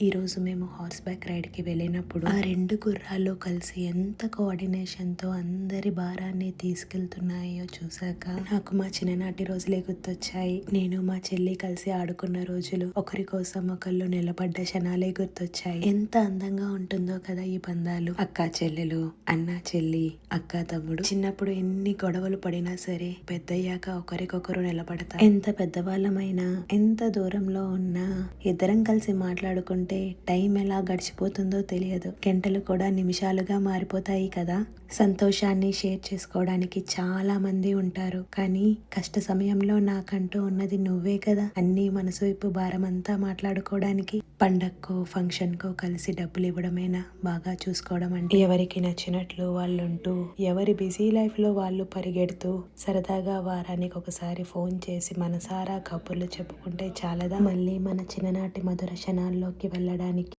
ఈరోజు మేము horse back రైడ్కి వెళ్ళినప్పుడు ఆ రెండు గుర్రాలు కలిసి ఎంత కోఆర్డినేషన్తో అందరి భారాన్ని తీసుకెళ్తున్నాయో చూసాక నాకు మా చిన్ననాటి రోజులే గుర్తొచ్చాయి. నేను మా చెల్లి కలిసి ఆడుకున్న రోజులు, ఒకరి కోసం ఒకళ్ళు నిలబడ్డ క్షణాలే గుర్తొచ్చాయి. ఎంత అందంగా ఉంటుందో కదా ఈ బంధాలు. అక్క చెల్లెలు, అన్న చెల్లి, అక్క తమ్ముడు. చిన్నప్పుడు ఎన్ని గొడవలు పడినా సరే పెద్దయ్యాక ఒకరికొకరు నిలబడతారు. ఎంత పెద్దవాళ్ళమైనా, ఎంత దూరంలో ఉన్నా ఇద్దరం కలిసి మాట్లాడుకుంటే టైం ఎలా గడిచిపోతుందో తెలియదు. గంటలు కూడా నిమిషాలుగా మారిపోతాయి కదా. సంతోషాన్ని షేర్ చేసుకోవడానికి చాలా మంది ఉంటారు, కానీ కష్ట సమయంలో నాకంటూ ఉన్నది నువ్వే కదా. అన్ని మనసు వైపు భారం అంతా మాట్లాడుకోవడానికి. పండక్కో ఫంక్షన్ కో కలిసి డబ్బులు ఇవ్వడమైనా, బాగా చూసుకోవడం అంటే ఎవరికి నచ్చినట్లు వాళ్ళుంటూ, ఎవరి బిజీ లైఫ్ లో వాళ్ళు పరిగెడుతూ, సరదాగా వారానికి ఒకసారి ఫోన్ చేసి మనసారా కబుర్లు చెప్పుకుంటే చాలదా మళ్ళీ మన చిన్ననాటి మధుర క్షణాల్లోకి వెళ్ళడానికి.